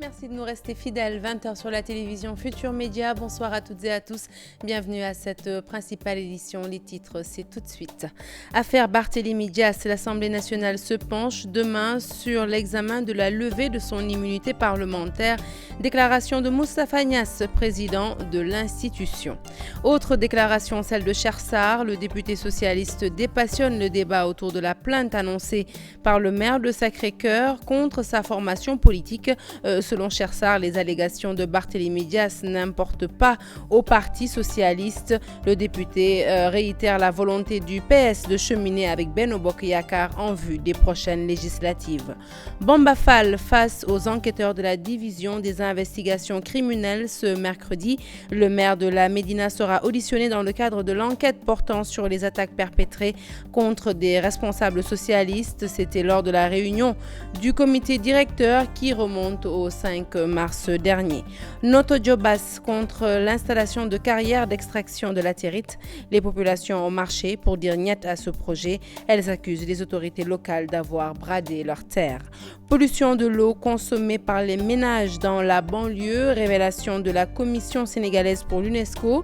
Merci de nous rester fidèles. 20h sur la télévision Futur Média. Bonsoir à toutes et à tous. Bienvenue à cette principale édition. Les titres, c'est tout de suite. Affaire Barthélémy Dias. L'Assemblée nationale se penche demain sur l'examen de la levée de son immunité parlementaire. Déclaration de Moustapha Niasse, président de l'institution. Autre déclaration, celle de Chersar. Le député socialiste dépassionne le débat autour de la plainte annoncée par le maire de Sacré-Cœur contre sa formation politique. Selon Chersar, les allégations de Barthélémy Dias n'importent pas au Parti socialiste. Le député réitère la volonté du PS de cheminer avec Benno Bokk Yakaar en vue des prochaines législatives. Bamba Fall face aux enquêteurs de la division des investigations criminelles ce mercredi. Le maire de la Médina sera auditionné dans le cadre de l'enquête portant sur les attaques perpétrées contre des responsables socialistes. C'était lors de la réunion du comité directeur qui remonte au 5 mars dernier. Noto Djobas contre l'installation de carrières d'extraction de latérite. Les populations ont marché pour dire niet à ce projet. Elles accusent les autorités locales d'avoir bradé leurs terres. Pollution de l'eau consommée par les ménages dans la banlieue. Révélation de la Commission sénégalaise pour l'UNESCO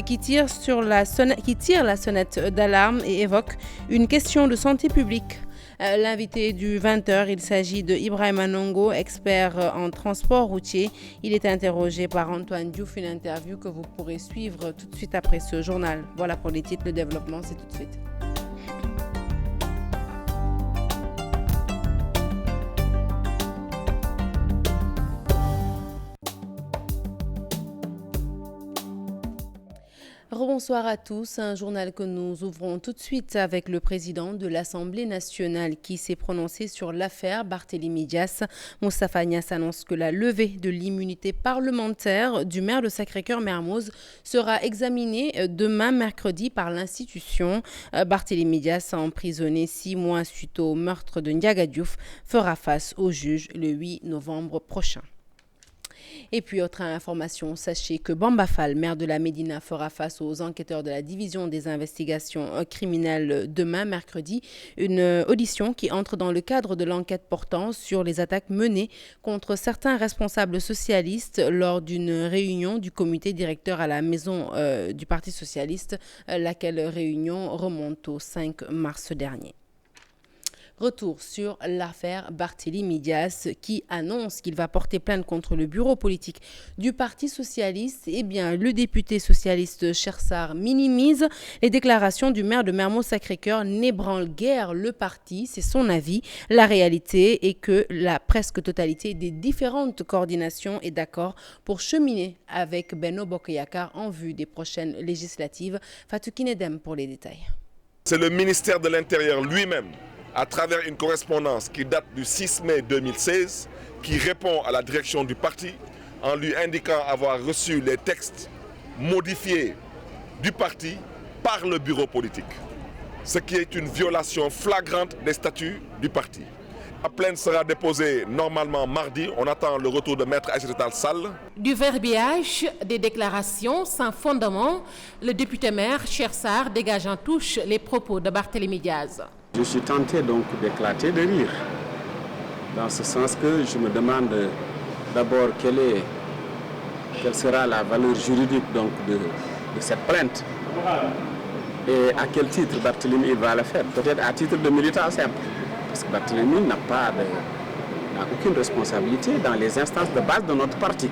qui tire la sonnette d'alarme et évoque une question de santé publique. L'invité du 20h, il s'agit de Ibrahima Nongo, expert en transport routier. Il est interrogé par Antoine Diouf, une interview que vous pourrez suivre tout de suite après ce journal. Voilà pour les titres, le développement, c'est tout de suite. Bonsoir à tous, un journal que nous ouvrons tout de suite avec le président de l'Assemblée nationale qui s'est prononcé sur l'affaire Barthélémy Dias. Moustapha Niasse annonce que la levée de l'immunité parlementaire du maire de Sacré-Cœur-Mermoz sera examinée demain mercredi par l'institution. Barthélémy Dias, emprisonné 6 mois suite au meurtre de Ndiaga Diouf, fera face au juge le 8 novembre prochain. Et puis, autre information, sachez que Bamba Fall, maire de la Médina, fera face aux enquêteurs de la division des investigations criminelles demain, mercredi. Une audition qui entre dans le cadre de l'enquête portant sur les attaques menées contre certains responsables socialistes lors d'une réunion du comité directeur à la maison du Parti socialiste, laquelle réunion remonte au 5 mars dernier. Retour sur l'affaire Barthélémy Dias qui annonce qu'il va porter plainte contre le bureau politique du Parti socialiste. Eh bien, le député socialiste Chersar minimise les déclarations du maire de Mermoz-Sacré-Cœur, n'ébranle guère le parti, c'est son avis. La réalité est que la presque totalité des différentes coordinations est d'accord pour cheminer avec Benno Bokk Yakaar en vue des prochaines législatives. Fatou Kinedem pour les détails. C'est le ministère de l'Intérieur lui-même, à travers une correspondance qui date du 6 mai 2016, qui répond à la direction du parti en lui indiquant avoir reçu les textes modifiés du parti par le bureau politique, ce qui est une violation flagrante des statuts du parti. La plainte sera déposée normalement mardi. On attend le retour de Maître Aïssata Tall Sall. Du verbiage, des déclarations sans fondement, le député maire Chersar dégage en touche les propos de Barthélémy Dias. Je suis tenté donc d'éclater de rire, dans ce sens que je me demande d'abord quelle sera la valeur juridique donc de cette plainte et à quel titre Barthélémy va le faire. Peut-être à titre de militant simple, parce que Barthélémy n'a aucune responsabilité dans les instances de base de notre parti.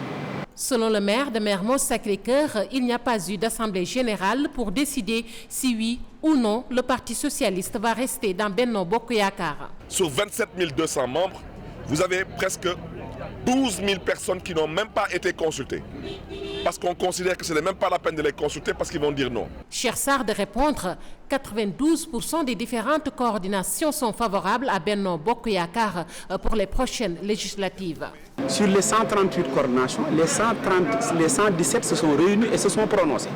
Selon le maire de Mermoz-Sacré-Cœur, il n'y a pas eu d'assemblée générale pour décider si oui ou non le Parti socialiste va rester dans Benno Bokk Yakaar. Sur 27 200 membres, vous avez presque 12 000 personnes qui n'ont même pas été consultées. Parce qu'on considère que ce n'est même pas la peine de les consulter parce qu'ils vont dire non. Chersar de répondre, 92% des différentes coordinations sont favorables à Benno Bokk Yakaar pour les prochaines législatives. Sur les 138 coordinations, les 117 se sont réunis et se sont prononcés.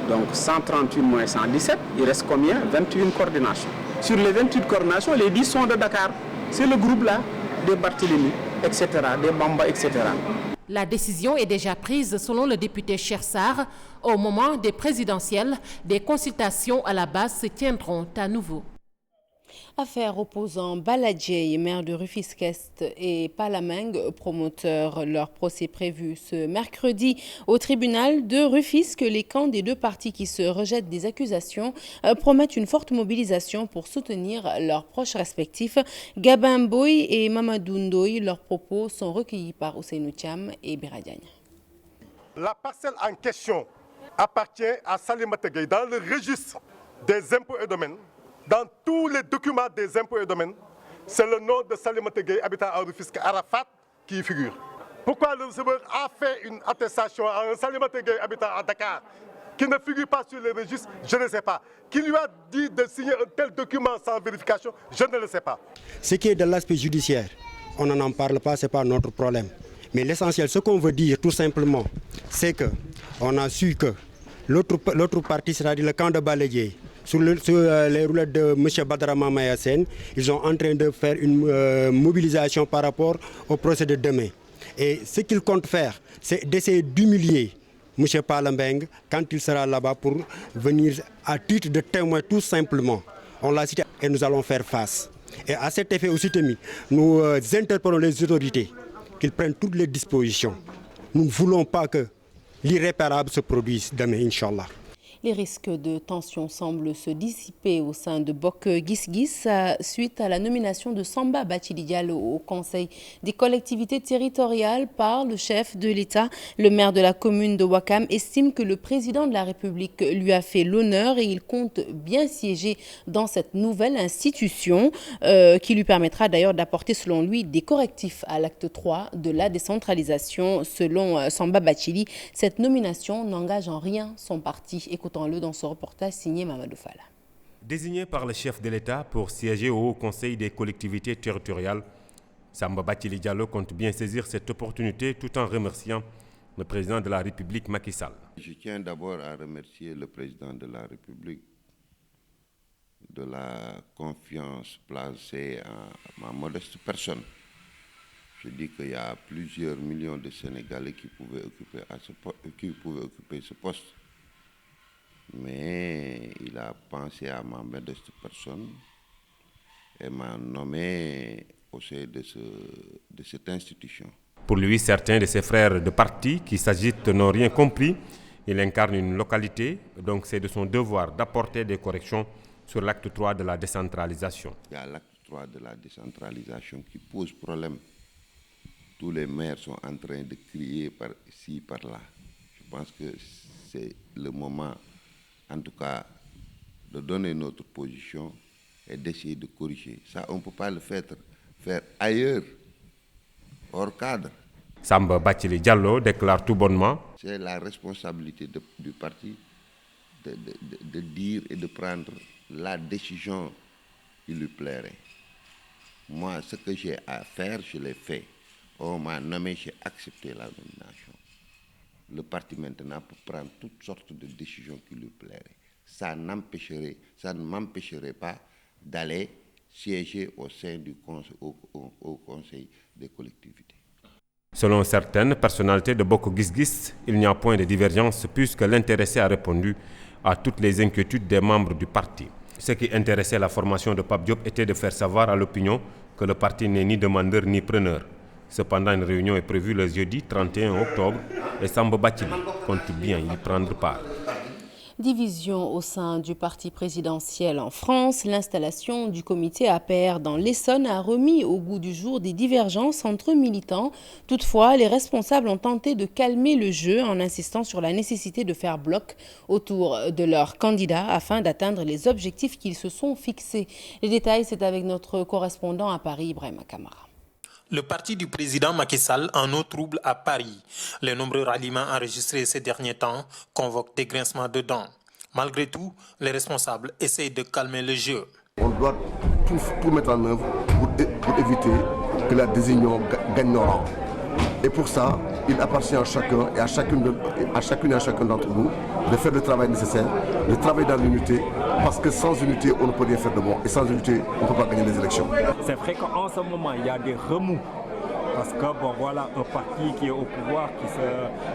Donc 138 moins 117, il reste combien? 21 coordinations. Sur les 28 coordinations, les 10 sont de Dakar. C'est le groupe là, des Barthélémy, etc., des Bamba, etc. La décision est déjà prise selon le député Chersar. Au moment des présidentielles, des consultations à la base se tiendront à nouveau. Affaire opposant Baladjei, maire de Rufisque-Est, et Palameng, promoteur. Leur procès prévu ce mercredi au tribunal de Rufisque. Les camps des deux parties qui se rejettent des accusations promettent une forte mobilisation pour soutenir leurs proches respectifs. Gabin Boy et Mamadou Ndoye, leurs propos sont recueillis par Ousseynou Thiam et Biradiagne. La parcelle en question appartient à Salimata Gueye dans le registre des impôts et domaines. Dans tous les documents des impôts et domaines, c'est le nom de Salimata Gueye, habitant à Rufisque Arafat, qui y figure. Pourquoi le receveur a fait une attestation à un Salimata Gueye habitant à Dakar qui ne figure pas sur les registres, je ne sais pas. Qui lui a dit de signer un tel document sans vérification, je ne le sais pas. Ce qui est de l'aspect judiciaire, on n'en parle pas, ce n'est pas notre problème. Mais l'essentiel, ce qu'on veut dire tout simplement, c'est qu'on a su que l'autre partie, c'est-à-dire le camp de Baladjei, sur les roulettes de M. Badara Mamaya Sen, ils sont en train de faire une mobilisation par rapport au procès de demain. Et ce qu'ils comptent faire, c'est d'essayer d'humilier M. Palameng quand il sera là-bas pour venir à titre de témoin tout simplement. On l'a cité et nous allons faire face. Et à cet effet aussi, nous interpellons les autorités qu'ils prennent toutes les dispositions. Nous ne voulons pas que l'irréparable se produise demain, Inch'Allah. Les risques de tension semblent se dissiper au sein de Bok Gis suite à la nomination de Samba Bathily Diallo au Conseil des collectivités territoriales par le chef de l'État. Le maire de la commune de Ouakam estime que le président de la République lui a fait l'honneur et il compte bien siéger dans cette nouvelle institution qui lui permettra d'ailleurs d'apporter selon lui des correctifs à l'acte 3 de la décentralisation. Selon Samba Bathily, cette nomination n'engage en rien son parti. Écoutons-le dans ce reportage signé Mamadou Fala. Désigné par le chef de l'État pour siéger au Haut Conseil des collectivités territoriales, Samba Bathily Diallo compte bien saisir cette opportunité tout en remerciant le président de la République Macky Sall. Je tiens d'abord à remercier le président de la République de la confiance placée en ma modeste personne. Je dis qu'il y a plusieurs millions de Sénégalais qui pouvaient occuper ce poste. Mais il a pensé à ma modeste personne et m'a nommé au sein de cette institution. Pour lui, certains de ses frères de parti qui s'agitent n'ont rien compris. Il incarne une localité, donc c'est de son devoir d'apporter des corrections sur l'acte 3 de la décentralisation. Il y a l'acte 3 de la décentralisation qui pose problème. Tous les maires sont en train de crier par-ci, par-là. Je pense que c'est le moment, en tout cas, de donner notre position et d'essayer de corriger. Ça, on ne peut pas le faire ailleurs, hors cadre. Samba Bathily Diallo déclare tout bonnement. C'est la responsabilité du parti de dire et de prendre la décision qui lui plairait. Moi, ce que j'ai à faire, je l'ai fait. On m'a nommé, j'ai accepté la nomination. Le parti maintenant peut prendre toutes sortes de décisions qui lui plairaient. Ça ne m'empêcherait pas d'aller siéger au sein du Conseil des collectivités. Selon certaines personnalités de Bok Gis, il n'y a point de divergence puisque l'intéressé a répondu à toutes les inquiétudes des membres du parti. Ce qui intéressait la formation de Pape Diop était de faire savoir à l'opinion que le parti n'est ni demandeur ni preneur. Cependant, une réunion est prévue le jeudi 31 octobre et Samba Bathily compte bien y prendre part. Division au sein du parti présidentiel en France, l'installation du comité APR dans l'Essonne a remis au goût du jour des divergences entre militants. Toutefois, les responsables ont tenté de calmer le jeu en insistant sur la nécessité de faire bloc autour de leurs candidats afin d'atteindre les objectifs qu'ils se sont fixés. Les détails, c'est avec notre correspondant à Paris, Ibrahima Kamara. Le parti du président Macky Sall en eau trouble à Paris. Les nombreux ralliements enregistrés ces derniers temps convoquent des grincements de dents. Malgré tout, les responsables essayent de calmer le jeu. On doit tout mettre en œuvre pour éviter que la désunion gagne nos rangs. Et pour ça, il appartient à chacun et à chacune et à chacun d'entre nous de faire le travail nécessaire, de travailler dans l'unité, parce que sans unité, on ne peut rien faire de bon. Et sans unité, on ne peut pas gagner les élections. C'est vrai qu'en ce moment, il y a des remous Parce que bon voilà, un parti qui est au pouvoir,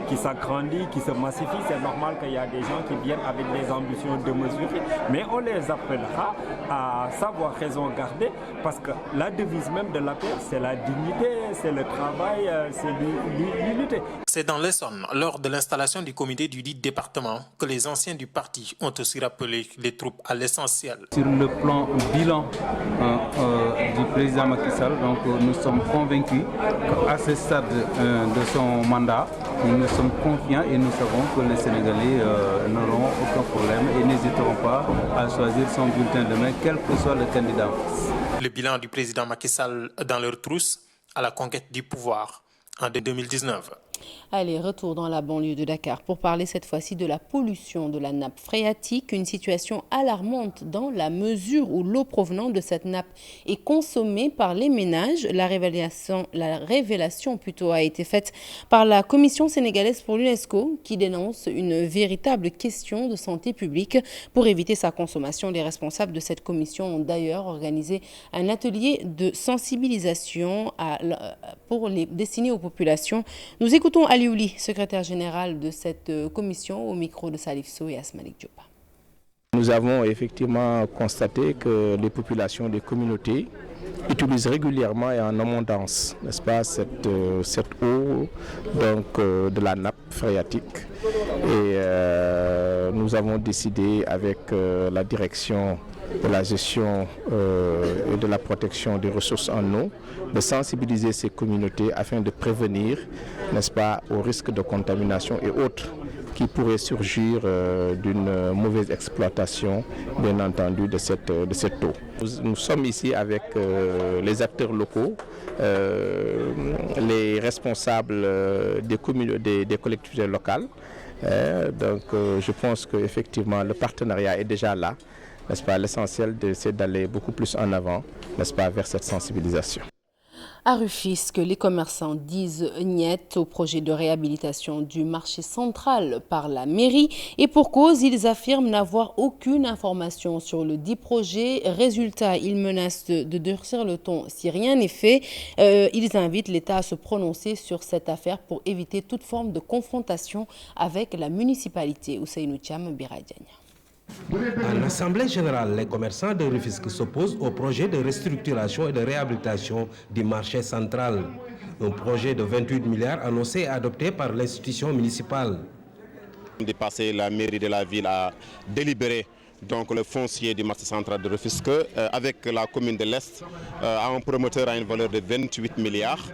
qui s'agrandit, qui se massifie, c'est normal qu'il y a des gens qui viennent avec des ambitions démesurées. Mais on les appellera à savoir raison garder, parce que la devise même de l'APR, c'est la dignité, c'est le travail, c'est l'unité. C'est dans l'Essonne, lors de l'installation du comité du dit département, que les anciens du parti ont aussi rappelé les troupes à l'essentiel. Sur le plan bilan du président Macky Sall, donc, nous sommes convaincus qu'à ce stade de son mandat, nous sommes confiants et nous savons que les Sénégalais n'auront aucun problème et n'hésiteront pas à choisir son bulletin demain, quel que soit le candidat. Le bilan du président Macky Sall dans leur trousse à la conquête du pouvoir en 2019. Allez, retour dans la banlieue de Dakar pour parler cette fois-ci de la pollution de la nappe phréatique, une situation alarmante dans la mesure où l'eau provenant de cette nappe est consommée par les ménages. La révélation a été faite par la Commission sénégalaise pour l'UNESCO qui dénonce une véritable question de santé publique. Pour éviter sa consommation, les responsables de cette commission ont d'ailleurs organisé un atelier de sensibilisation destiné aux populations. Nous écoutons Aliouli, secrétaire général de cette commission, au micro de Salif Sow et Asmalik Diop. Nous avons effectivement constaté que les populations des communautés utilisent régulièrement et en abondance, n'est-ce pas, cette eau donc, de la nappe phréatique. Et nous avons décidé avec la direction de la gestion et de la protection des ressources en eau, de sensibiliser ces communautés afin de prévenir, n'est-ce pas, aux risques de contamination et autres qui pourraient surgir d'une mauvaise exploitation, bien entendu, de cette eau. Nous sommes ici avec les acteurs locaux, les responsables des collectivités locales. Donc je pense qu'effectivement le partenariat est déjà là. N'est-ce pas, l'essentiel, c'est d'aller beaucoup plus en avant, n'est-ce pas, vers cette sensibilisation. À Rufisque, les commerçants disent niet au projet de réhabilitation du marché central par la mairie. Et pour cause, ils affirment n'avoir aucune information sur le dit projet. Résultat, ils menacent de durcir le ton si rien n'est fait. Ils invitent l'État à se prononcer sur cette affaire pour éviter toute forme de confrontation avec la municipalité. Ousseynou Thiam, Biradiagne. En assemblée générale, les commerçants de Rufisque s'opposent au projet de restructuration et de réhabilitation du marché central. Un projet de 28 milliards annoncé et adopté par l'institution municipale. Dépasser la mairie de la ville a délibéré donc le foncier du marché central de Rufisque avec la commune de l'Est à un promoteur à une valeur de 28 milliards.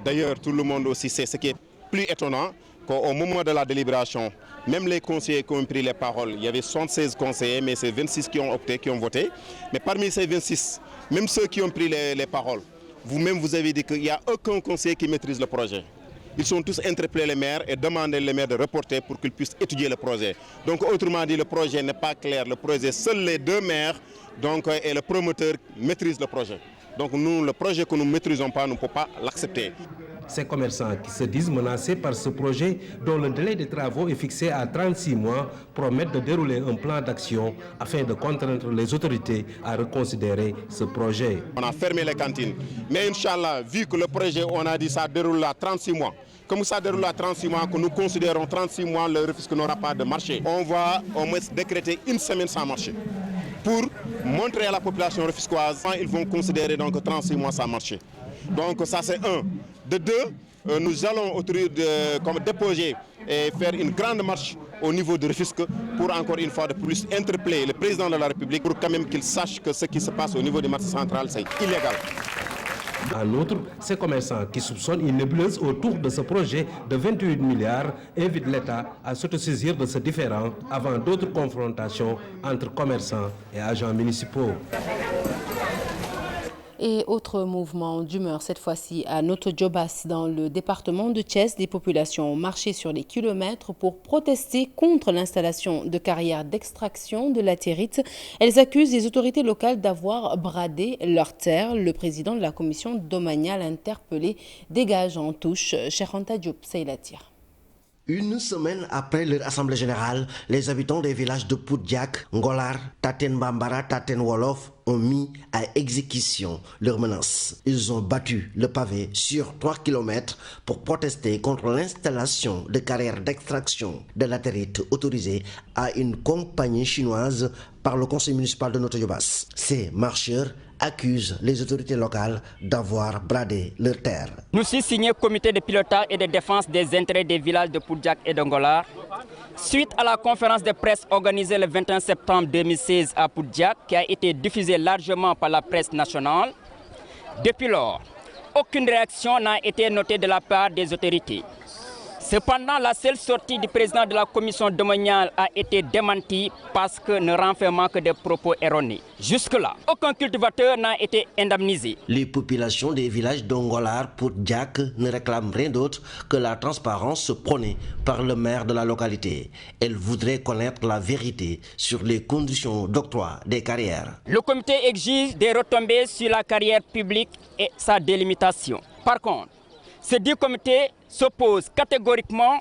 D'ailleurs, tout le monde aussi sait ce qui est plus étonnant, qu'au moment de la délibération, même les conseillers qui ont pris les paroles, il y avait 76 conseillers, mais c'est 26 qui ont opté, qui ont voté. Mais parmi ces 26, même ceux qui ont pris les paroles, vous-même vous avez dit qu'il n'y a aucun conseiller qui maîtrise le projet. Ils sont tous interpellés les maires et demandé les maires de reporter pour qu'ils puissent étudier le projet. Donc autrement dit, le projet n'est pas clair. Le projet, seuls les deux maires et le promoteur maîtrisent le projet. Donc nous, le projet que nous ne maîtrisons pas, nous ne pouvons pas l'accepter. Ces commerçants qui se disent menacés par ce projet, dont le délai des travaux est fixé à 36 mois, promettent de dérouler un plan d'action afin de contraindre les autorités à reconsidérer ce projet. On a fermé les cantines, mais Inch'Allah, vu que le projet, on a dit ça déroule à 36 mois, comme ça déroule à 36 mois, que nous considérons 36 mois, le Rufisque n'aura pas de marché. On va au moins décréter une semaine sans marché, pour montrer à la population rufisquoise qu'ils vont considérer donc 36 mois sans marché. Donc ça c'est un. De deux, nous allons comme déposer et faire une grande marche au niveau de Rufisque pour encore une fois de plus interpeller le président de la République pour quand même qu'il sache que ce qui se passe au niveau du marché central c'est illégal. En outre, ces commerçants qui soupçonnent une nébuleuse autour de ce projet de 28 milliards invitent l'État à s'autosaisir de ce différend avant d'autres confrontations entre commerçants et agents municipaux. Et autre mouvement d'humeur, cette fois-ci à Noto-Djobas, dans le département de Thiès, des populations ont marché sur les kilomètres pour protester contre l'installation de carrières d'extraction de latérite. Elles accusent les autorités locales d'avoir bradé leurs terres. Le président de la commission domaniale interpellé dégage en touche. Cheikh Anta Diop, Seylatir. Une semaine après leur assemblée générale, les habitants des villages de Poudjak, Ngolar, Taten Bambara, Taten Wolof ont mis à exécution leurs menaces. Ils ont battu le pavé sur 3 km pour protester contre l'installation de carrières d'extraction de latérite autorisées à une compagnie chinoise par le conseil municipal de Notto-Diobass. Ces marcheurs accusent les autorités locales d'avoir bradé leurs terres. Nous sommes signés comité de pilotage et de défense des intérêts des villages de Poudjak et d'Angolar. Suite à la conférence de presse organisée le 21 septembre 2016 à Poudjak, qui a été diffusée largement par la presse nationale, depuis lors, aucune réaction n'a été notée de la part des autorités. Cependant, la seule sortie du président de la commission domaniale a été démentie parce que ne renfermant que des propos erronés. Jusque-là, aucun cultivateur n'a été indemnisé. Les populations des villages d'Ongolar pour Diak ne réclament rien d'autre que la transparence prônée par le maire de la localité. Elles voudraient connaître la vérité sur les conditions d'octroi des carrières. Le comité exige des retombées sur la carrière publique et sa délimitation. Par contre, ce dit comité s'oppose catégoriquement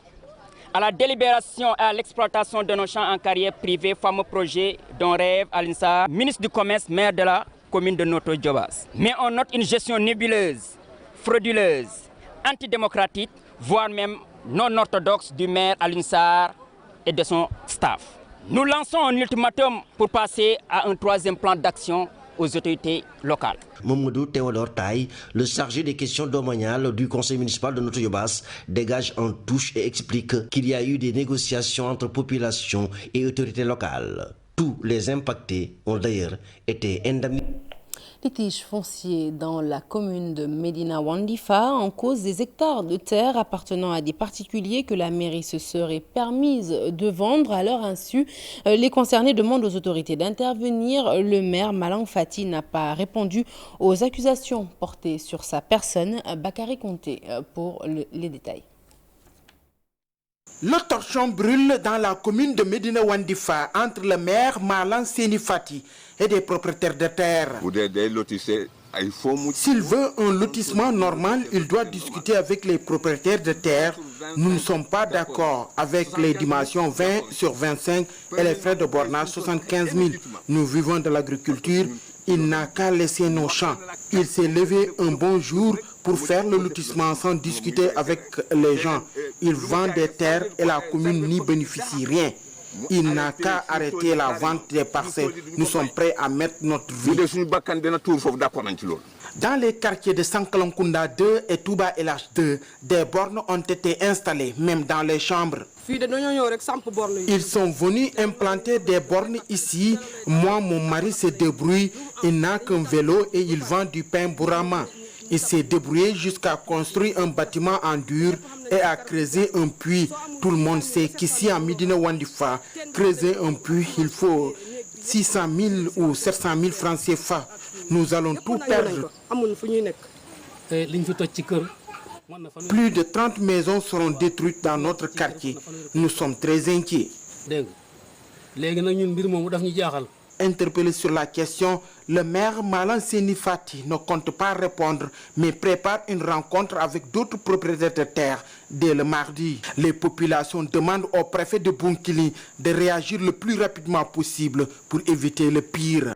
à la délibération et à l'exploitation de nos champs en carrière privée, fameux projet dont rêve Alinsar, ministre du Commerce, maire de la commune de Notto-Diobass. Mais on note une gestion nébuleuse, frauduleuse, antidémocratique, voire même non orthodoxe du maire Alinsar et de son staff. Nous lançons un ultimatum pour passer à un troisième plan d'action aux autorités locales. Mamadou Théodore Taï, le chargé des questions domaniales du conseil municipal de Notto-Diobass, dégage en touche et explique qu'il y a eu des négociations entre population et autorités locales. Tous les impactés ont d'ailleurs été indemnisés. Litige foncier dans la commune de Medina Wandifa en cause des hectares de terre appartenant à des particuliers que la mairie se serait permise de vendre à leur insu. Les concernés demandent aux autorités d'intervenir. Le maire Malang Fati n'a pas répondu aux accusations portées sur sa personne. Bakary Conté pour les détails. Le torchon brûle dans la commune de Medina Wandifa entre le maire Malang Fati et des propriétaires de terre. S'il veut un lotissement normal, il doit discuter avec les propriétaires de terre. Nous ne sommes pas d'accord avec les dimensions 20 sur 25 et les frais de bornage 75 000. Nous vivons de l'agriculture. Il n'a qu'à laisser nos champs. Il s'est levé un bon jour pour faire le lotissement sans discuter avec les gens. Il vend des terres et la commune n'y bénéficie rien. Il n'a qu'à arrêter la vente des parcelles. Nous sommes prêts à mettre notre vie. Dans les quartiers de Sankalankunda 2 et Touba LH 2, des bornes ont été installées, même dans les chambres. Ils sont venus implanter des bornes ici. Moi, mon mari se débrouille. Il n'a qu'un vélo et il vend du pain bourama. Il s'est débrouillé jusqu'à construire un bâtiment en dur et à creuser un puits. Tout le monde sait qu'ici à Medina Wandifa, creuser un puits, il faut 600 000 ou 700 000 francs CFA. Nous allons tout perdre. Plus de 30 maisons seront détruites dans notre quartier. Nous sommes très inquiets. Interpellé sur la question, le maire Malang Fati ne compte pas répondre, mais prépare une rencontre avec d'autres propriétaires de terre dès le mardi. Les populations demandent au préfet de Bounkiling de réagir le plus rapidement possible pour éviter le pire.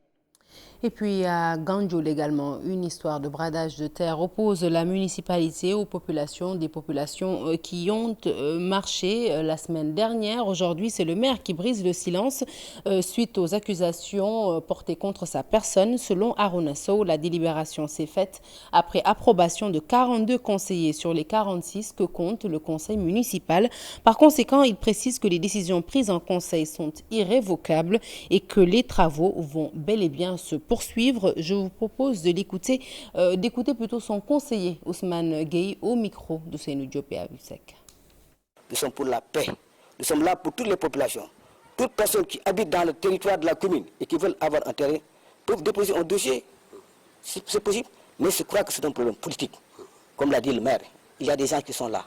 Et puis à Ganjoul également, une histoire de bradage de terre oppose la municipalité aux populations, des populations qui ont marché la semaine dernière. Aujourd'hui, c'est le maire qui brise le silence suite aux accusations portées contre sa personne. Selon Aruna Sow, la délibération s'est faite après approbation de 42 conseillers sur les 46 que compte le conseil municipal. Par conséquent, il précise que les décisions prises en conseil sont irrévocables et que les travaux vont bel et bien se poursuivre. Je vous propose de l'écouter, d'écouter plutôt son conseiller Ousmane Gueye au micro de Seynou Diop et Abusek. Nous sommes pour la paix. Nous sommes là pour toutes les populations. Toutes personnes qui habitent dans le territoire de la commune et qui veulent avoir un terrain peuvent déposer un dossier. C'est possible. Mais je crois que c'est un problème politique. Comme l'a dit le maire, il y a des gens qui sont là,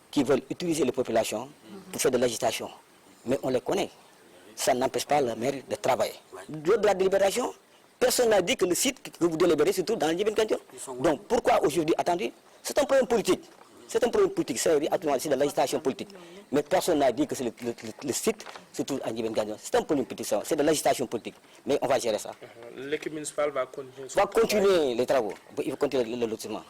qui veulent utiliser les populations pour faire de l'agitation. Mais on les connaît. Ça n'empêche pas le maire de travailler. Lors de la délibération, personne n'a dit que le site que vous délibérez se trouve dans le Djibin Kandion. Donc pourquoi aujourd'hui attendre? C'est un problème politique. C'est un problème politique, c'est de l'agitation politique. Mais personne n'a dit que le site se trouve à Ndiben-Gagnon. C'est un problème politique, c'est de l'agitation politique. Mais on va gérer ça. L'équipe municipale va continuer. Va continuer les travaux. Il faut continuer le lotissement.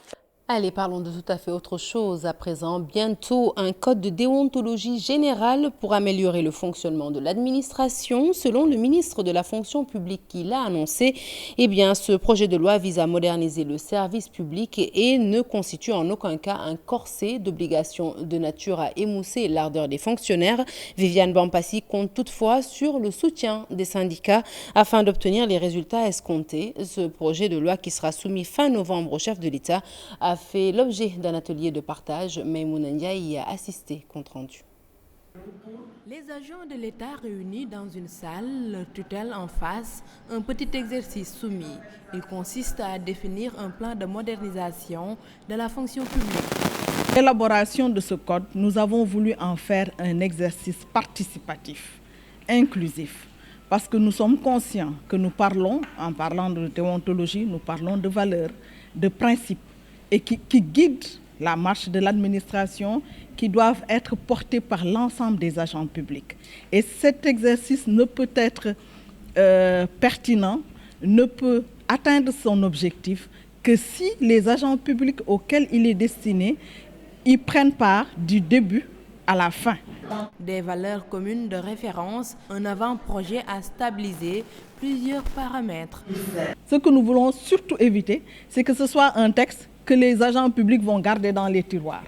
Allez, parlons de tout à fait autre chose à présent. Bientôt, un code de déontologie générale pour améliorer le fonctionnement de l'administration. Selon le ministre de la fonction publique qui l'a annoncé, eh bien, ce projet de loi vise à moderniser le service public et ne constitue en aucun cas un corset d'obligations de nature à émousser l'ardeur des fonctionnaires. Viviane Bampassi compte toutefois sur le soutien des syndicats afin d'obtenir les résultats escomptés. Ce projet de loi qui sera soumis fin novembre au chef de l'État a fait l'objet d'un atelier de partage. Maïmouna Ndiaye y a assisté, compte rendu. Les agents de l'État réunis dans une salle, leur tutelle en face, un petit exercice soumis. Il consiste à définir un plan de modernisation de la fonction publique. L'élaboration de ce code, nous avons voulu en faire un exercice participatif, inclusif, parce que nous sommes conscients que nous parlons, en parlant de déontologie, nous parlons de valeurs, de principes, et qui guident la marche de l'administration, qui doivent être portés par l'ensemble des agents publics. Et cet exercice ne peut être pertinent, ne peut atteindre son objectif que si les agents publics auxquels il est destiné y prennent part du début à la fin. Des valeurs communes de référence, un avant-projet à stabiliser plusieurs paramètres. Ce que nous voulons surtout éviter, c'est que ce soit un texte que les agents publics vont garder dans les tiroirs.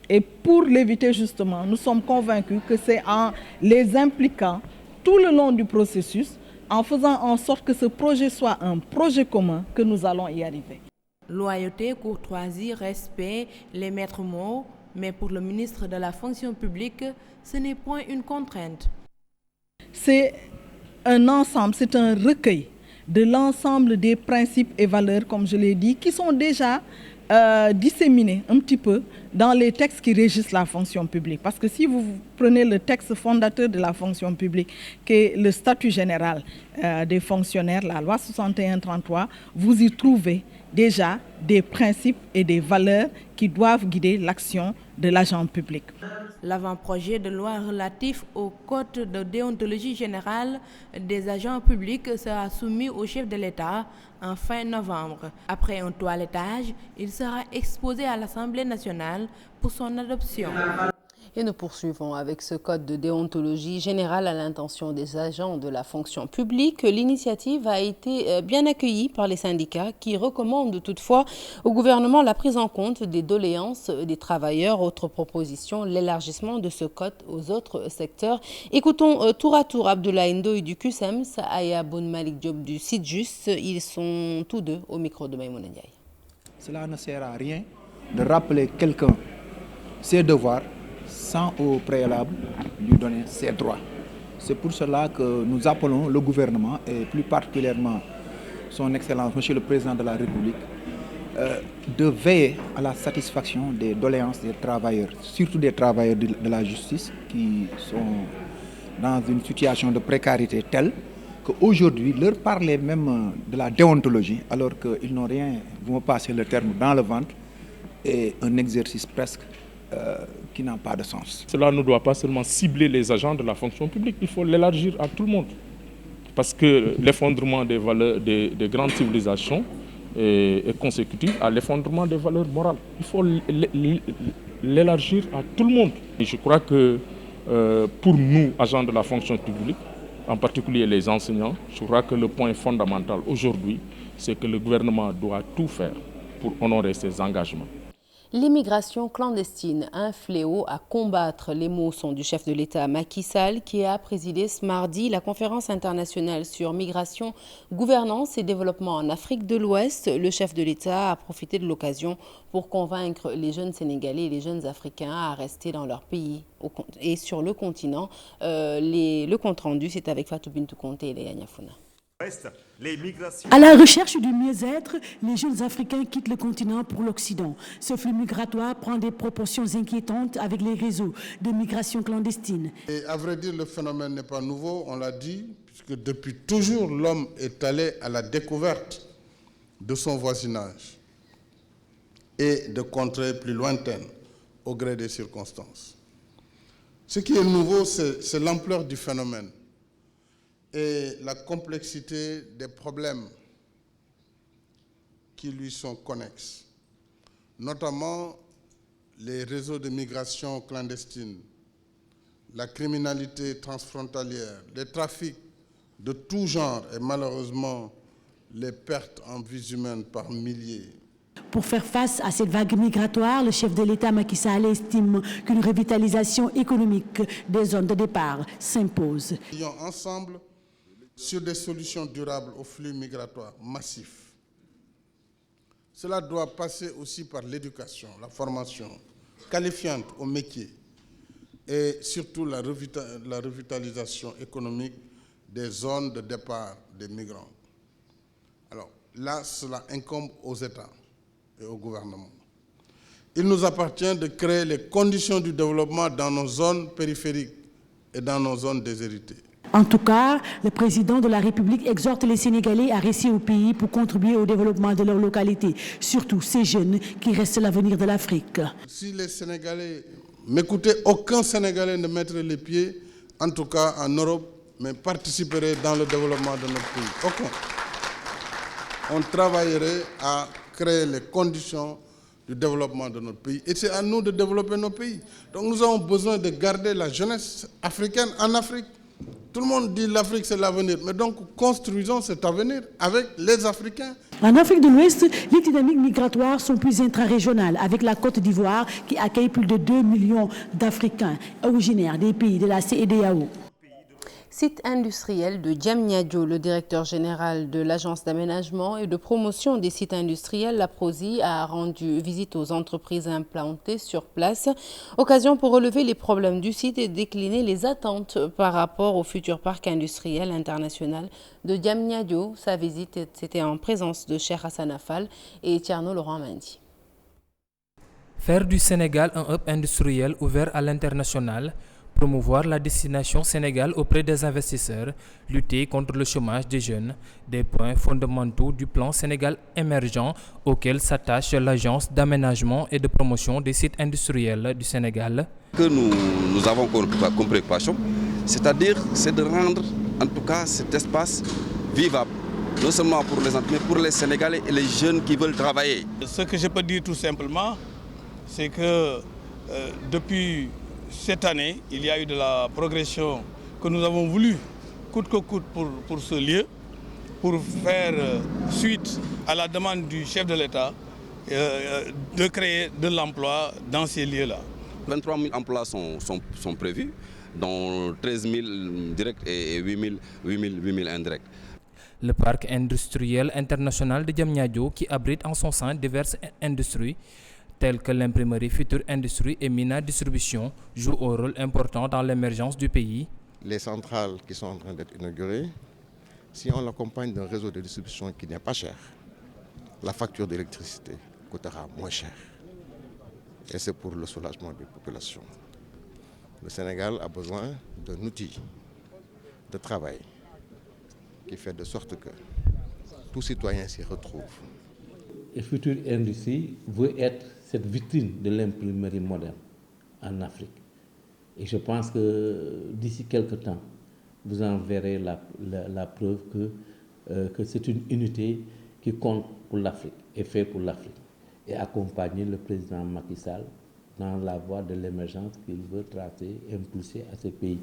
Et pour l'éviter justement, nous sommes convaincus que c'est en les impliquant tout le long du processus, en faisant en sorte que ce projet soit un projet commun, que nous allons y arriver. Loyauté, courtoisie, respect, les maîtres mots, mais pour le ministre de la fonction publique, ce n'est point une contrainte. C'est un ensemble, c'est un recueil de l'ensemble des principes et valeurs, comme je l'ai dit, qui sont déjà disséminés un petit peu dans les textes qui régissent la fonction publique. Parce que si vous prenez le texte fondateur de la fonction publique, qui est le statut général des fonctionnaires, la loi 61-33, vous y trouvez déjà des principes et des valeurs qui doivent guider l'action de l'agent public. L'avant-projet de loi relatif au code de déontologie générale des agents publics sera soumis au chef de l'État en fin novembre. Après un toilettage, il sera exposé à l'Assemblée nationale pour son adoption. Et nous poursuivons avec ce code de déontologie générale à l'intention des agents de la fonction publique. L'initiative a été bien accueillie par les syndicats qui recommandent toutefois au gouvernement la prise en compte des doléances des travailleurs. Autre proposition, l'élargissement de ce code aux autres secteurs. Écoutons tour à tour Abdoulaye Ndoye du QSEMS, Aya Boun Malik Diop du SYTJUST. Ils sont tous deux au micro de Maïmouna Ndiaye. Cela ne sert à rien de rappeler quelqu'un ses devoirs sans au préalable lui donner ses droits. C'est pour cela que nous appelons le gouvernement et plus particulièrement son Excellence, Monsieur le Président de la République, de veiller à la satisfaction des doléances des travailleurs, surtout des travailleurs de la justice qui sont dans une situation de précarité telle qu'aujourd'hui, leur parler même de la déontologie, alors qu'ils n'ont rien, vous me passez le terme, dans le ventre, est un exercice presque qui n'a pas de sens. Cela ne doit pas seulement cibler les agents de la fonction publique, il faut l'élargir à tout le monde. Parce que l'effondrement des valeurs des grandes civilisations est consécutif à l'effondrement des valeurs morales. Il faut l'élargir à tout le monde. Et je crois que pour nous, agents de la fonction publique, en particulier les enseignants, je crois que le point fondamental aujourd'hui, c'est que le gouvernement doit tout faire pour honorer ses engagements. L'immigration clandestine, un fléau à combattre. Les mots sont du chef de l'État Macky Sall qui a présidé ce mardi la conférence internationale sur migration, gouvernance et développement en Afrique de l'Ouest. Le chef de l'État a profité de l'occasion pour convaincre les jeunes Sénégalais et les jeunes Africains à rester dans leur pays et sur le continent. Le compte rendu, c'est avec Fatou Bintou Conté et Léa Niafouna. À la recherche du mieux-être, les jeunes Africains quittent le continent pour l'Occident. Ce flux migratoire prend des proportions inquiétantes avec les réseaux de migration clandestine. Et à vrai dire, le phénomène n'est pas nouveau, on l'a dit, puisque depuis toujours, l'homme est allé à la découverte de son voisinage et de contrées plus lointaines au gré des circonstances. Ce qui est nouveau, c'est l'ampleur du phénomène et la complexité des problèmes qui lui sont connexes, notamment les réseaux de migration clandestine, la criminalité transfrontalière, les trafics de tout genre et malheureusement les pertes en vies humaines par milliers. Pour faire face à cette vague migratoire, le chef de l'État Macky Sall estime qu'une revitalisation économique des zones de départ s'impose. Travaillons ensemble sur des solutions durables aux flux migratoires massifs. Cela doit passer aussi par l'éducation, la formation qualifiante au métier et surtout la revitalisation économique des zones de départ des migrants. Alors là, cela incombe aux États et au gouvernement. Il nous appartient de créer les conditions du développement dans nos zones périphériques et dans nos zones déshéritées. En tout cas, le président de la République exhorte les Sénégalais à rester au pays pour contribuer au développement de leur localité, surtout ces jeunes qui restent l'avenir de l'Afrique. Si les Sénégalais m'écoutaient, aucun Sénégalais ne mettrait les pieds, en tout cas en Europe, mais participerait dans le développement de notre pays. Aucun. On travaillerait à créer les conditions du développement de notre pays. Et c'est à nous de développer nos pays. Donc nous avons besoin de garder la jeunesse africaine en Afrique. Tout le monde dit l'Afrique c'est l'avenir, mais donc construisons cet avenir avec les Africains. En Afrique de l'Ouest, les dynamiques migratoires sont plus intra-régionales, avec la Côte d'Ivoire qui accueille plus de 2 millions d'Africains originaires des pays de la CEDEAO. Site industriel de Diamniadio, le directeur général de l'agence d'aménagement et de promotion des sites industriels, l'APROSI, a rendu visite aux entreprises implantées sur place. Occasion pour relever les problèmes du site et décliner les attentes par rapport au futur parc industriel international de Diamniadio. Sa visite était en présence de Cheikh Hassan Affal et Tierno Laurent Mendy. Faire du Sénégal un hub industriel ouvert à l'international, promouvoir la destination Sénégal auprès des investisseurs, lutter contre le chômage des jeunes, des points fondamentaux du plan Sénégal émergent auquel s'attache l'agence d'aménagement et de promotion des sites industriels du Sénégal. Que nous avons comme préoccupation, c'est-à-dire c'est de rendre en tout cas cet espace vivable, non seulement pour les entreprises, mais pour les Sénégalais et les jeunes qui veulent travailler. Ce que je peux dire tout simplement, c'est que depuis cette année, il y a eu de la progression que nous avons voulu, coûte que coûte, pour ce lieu, pour faire suite à la demande du chef de l'État de créer de l'emploi dans ces lieux-là. 23 000 emplois sont prévus, dont 13 000 directs et 8 000 indirects. Le parc industriel international de Diamniadio, qui abrite en son sein diverses industries, telles que l'imprimerie Future Industrie et Mina Distribution, jouent un rôle important dans l'émergence du pays. Les centrales qui sont en train d'être inaugurées, si on l'accompagne d'un réseau de distribution qui n'est pas cher, la facture d'électricité coûtera moins cher. Et c'est pour le soulagement des populations. Le Sénégal a besoin d'un outil de travail qui fait de sorte que tout citoyen s'y retrouve. Et Future Industrie veut être cette vitrine de l'imprimerie moderne en Afrique. Et je pense que d'ici quelques temps, vous en verrez la preuve que c'est une unité qui compte pour l'Afrique et fait pour l'Afrique. Et accompagner le président Macky Sall dans la voie de l'émergence qu'il veut tracer et impulser à ce pays.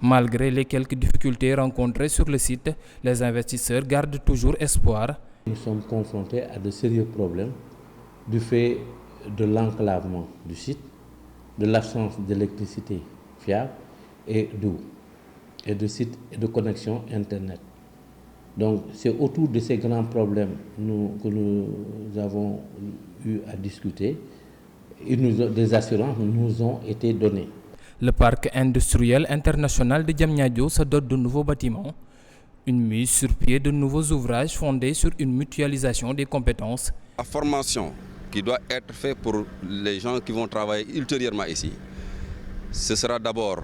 Malgré les quelques difficultés rencontrées sur le site, les investisseurs gardent toujours espoir. Nous sommes confrontés à de sérieux problèmes du fait de l'enclavement du site, de l'absence d'électricité fiable et d'eau, et de sites et de connexion Internet. Donc c'est autour de ces grands problèmes que nous avons eu à discuter. Des assurances nous ont été données. Le parc industriel international de Diamniadio se dote de nouveaux bâtiments. Une mise sur pied de nouveaux ouvrages fondés sur une mutualisation des compétences. La formation qui doit être faite pour les gens qui vont travailler ultérieurement ici, ce sera d'abord,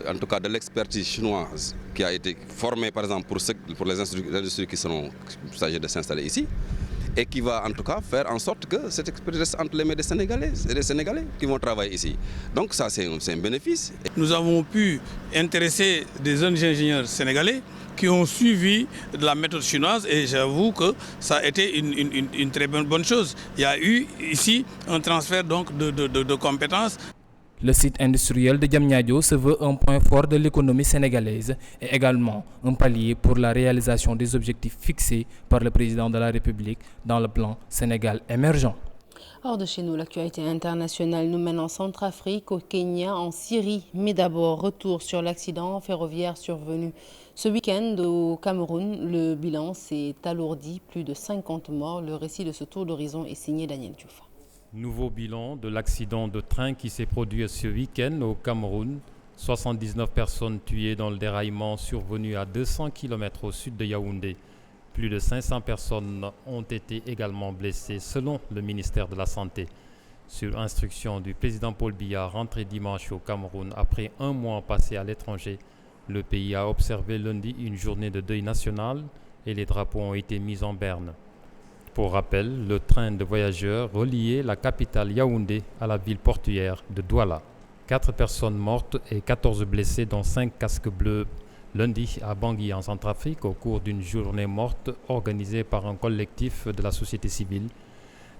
en tout cas de l'expertise chinoise qui a été formée par exemple pour les industries qui seront chargées de s'installer ici. et qui va en tout cas faire en sorte que cette expérience reste entre les mains des Sénégalais et des Sénégalais qui vont travailler ici. Donc ça, c'est un bénéfice. Nous avons pu intéresser des jeunes ingénieurs sénégalais qui ont suivi de la méthode chinoise et j'avoue que ça a été une très bonne chose. Il y a eu ici un transfert donc de compétences. Le site industriel de Diamniadio se veut un point fort de l'économie sénégalaise et également un palier pour la réalisation des objectifs fixés par le président de la République dans le plan Sénégal émergent. Hors de chez nous, l'actualité internationale nous mène en Centrafrique, au Kenya, en Syrie. Mais d'abord, retour sur l'accident ferroviaire survenu ce week-end au Cameroun. Le bilan s'est alourdi, plus de 50 morts. Le récit de ce tour d'horizon est signé Daniel Diouf. Nouveau bilan de l'accident de train qui s'est produit ce week-end au Cameroun. 79 personnes tuées dans le déraillement survenu à 200 km au sud de Yaoundé. Plus de 500 personnes ont été également blessées selon le ministère de la Santé. Sur instruction du président Paul Biya, rentré dimanche au Cameroun après un mois passé à l'étranger, le pays a observé lundi une journée de deuil national et les drapeaux ont été mis en berne. Pour rappel, le train de voyageurs reliait la capitale Yaoundé à la ville portuaire de Douala. 4 personnes mortes et 14 blessés, dont 5 casques bleus, lundi à Bangui en Centrafrique au cours d'une journée morte organisée par un collectif de la société civile.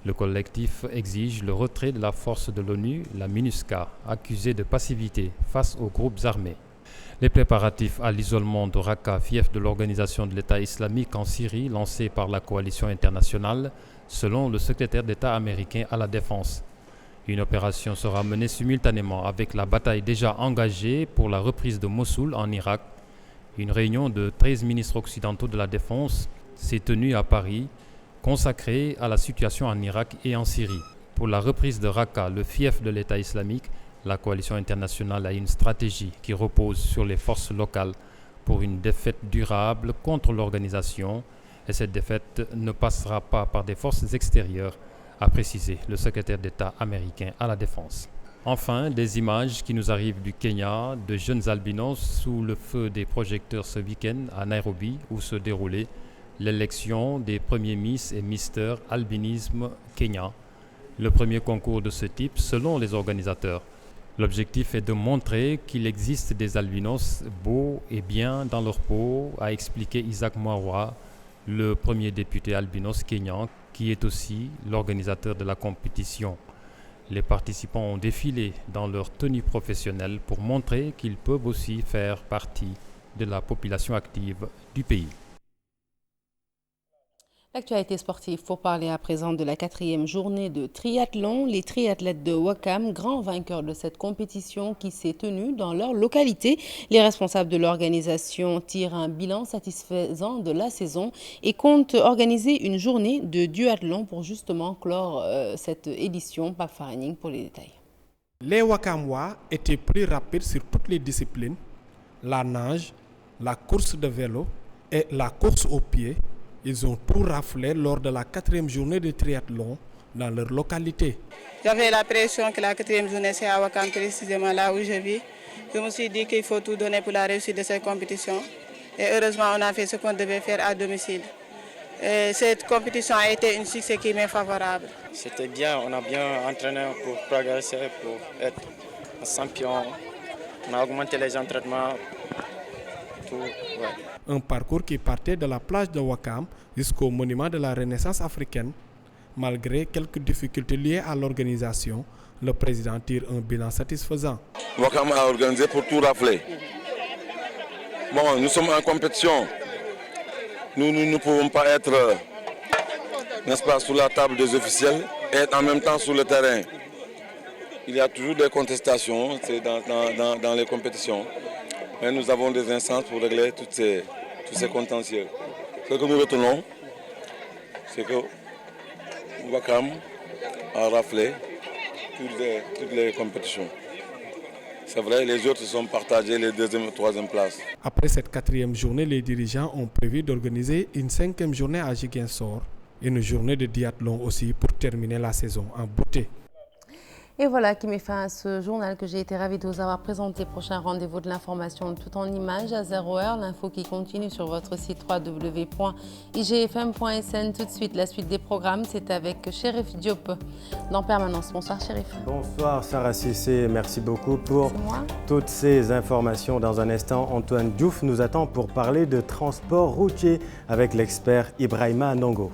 Le collectif exige le retrait de la force de l'ONU, la MINUSCA, accusée de passivité face aux groupes armés. Les préparatifs à l'isolement de Raqqa, fief de l'organisation de l'État islamique en Syrie, lancé par la coalition internationale, selon le secrétaire d'État américain à la Défense. Une opération sera menée simultanément avec la bataille déjà engagée pour la reprise de Mossoul en Irak. Une réunion de 13 ministres occidentaux de la Défense s'est tenue à Paris, consacrée à la situation en Irak et en Syrie. Pour la reprise de Raqqa, le fief de l'État islamique, la coalition internationale a une stratégie qui repose sur les forces locales pour une défaite durable contre l'organisation et cette défaite ne passera pas par des forces extérieures, a précisé le secrétaire d'État américain à la Défense. Enfin, des images qui nous arrivent du Kenya, de jeunes albinos sous le feu des projecteurs ce week-end à Nairobi où se déroulait l'élection des premiers Miss et Mister Albinisme Kenya, le premier concours de ce type selon les organisateurs. L'objectif est de montrer qu'il existe des albinos beaux et bien dans leur peau, a expliqué Isaac Mwawa, le premier député albinos kényan, qui est aussi l'organisateur de la compétition. Les participants ont défilé dans leur tenue professionnelle pour montrer qu'ils peuvent aussi faire partie de la population active du pays. L'actualité sportive, pour parler à présent de la 4e journée de triathlon. Les triathlètes de Ouakam, grands vainqueurs de cette compétition qui s'est tenue dans leur localité. Les responsables de l'organisation tirent un bilan satisfaisant de la saison et comptent organiser une journée de duathlon pour justement clore cette édition. Pape Faraning pour les détails. Les Ouakamois étaient plus rapides sur toutes les disciplines, la nage, la course de vélo et la course au pied. Ils ont tout raflé lors de la 4e journée de triathlon dans leur localité. J'avais l'impression que la 4e journée c'est à Ouakam, précisément là où je vis. Je me suis dit qu'il faut tout donner pour la réussite de cette compétition. Et heureusement, on a fait ce qu'on devait faire à domicile. Et cette compétition a été un succès qui m'est favorable. C'était bien, on a bien entraîné pour progresser, pour être un champion. On a augmenté les entraînements. Tout, ouais. Un parcours qui partait de la plage de Ouakam jusqu'au monument de la Renaissance africaine. Malgré quelques difficultés liées à l'organisation, le président tire un bilan satisfaisant. Ouakam a organisé pour tout rafler. Bon, nous sommes en compétition. Nous ne pouvons pas être, n'est-ce pas, sous la table des officiels et être en même temps sur le terrain. Il y a toujours des contestations dans les compétitions. Mais nous avons des instances pour régler tous ces contentieux. Ce que nous retenons, c'est que Ouakam a raflé toutes les compétitions. C'est vrai, les autres sont partagés les 2e et 3e places. Après cette 4e journée, les dirigeants ont prévu d'organiser une 5e journée à Ziguinchor, une journée de diathlon aussi pour terminer la saison en beauté. Et voilà qui met fin à ce journal que j'ai été ravie de vous avoir présenté. Prochain rendez-vous de l'information tout en images à 0h. L'info qui continue sur votre site www.igfm.sn. Tout de suite, la suite des programmes, c'est avec Chérif Diop dans Permanence. Bonsoir Chérif. Bonsoir Sarah Cissé, merci beaucoup pour toutes ces informations. Dans un instant, Antoine Diouf nous attend pour parler de transport routier avec l'expert Ibrahima Nongo.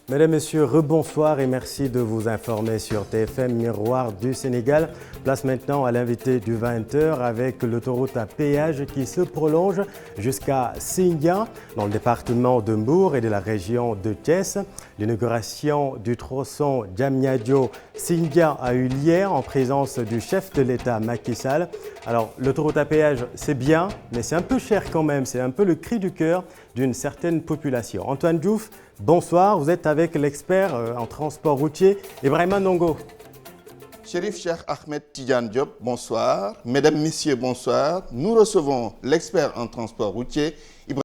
Mesdames, Messieurs, rebonsoir et merci de vous informer sur TFM Miroir du Sénégal. Place maintenant à l'invité du 20h avec l'autoroute à péage qui se prolonge jusqu'à Sindia, dans le département de Mbour et de la région de Thiès. L'inauguration du tronçon Diamniadio-Sindia a eu hier en présence du chef de l'État Macky Sall. Alors, l'autoroute à péage, c'est bien, mais c'est un peu cher quand même. C'est un peu le cri du cœur d'une certaine population. Antoine Diouf, bonsoir, vous êtes avec l'expert en transport routier, Ibrahima Nongo. Chérif Cheikh Ahmed Tidiane Diop, bonsoir. Mesdames, Messieurs, bonsoir. Nous recevons l'expert en transport routier,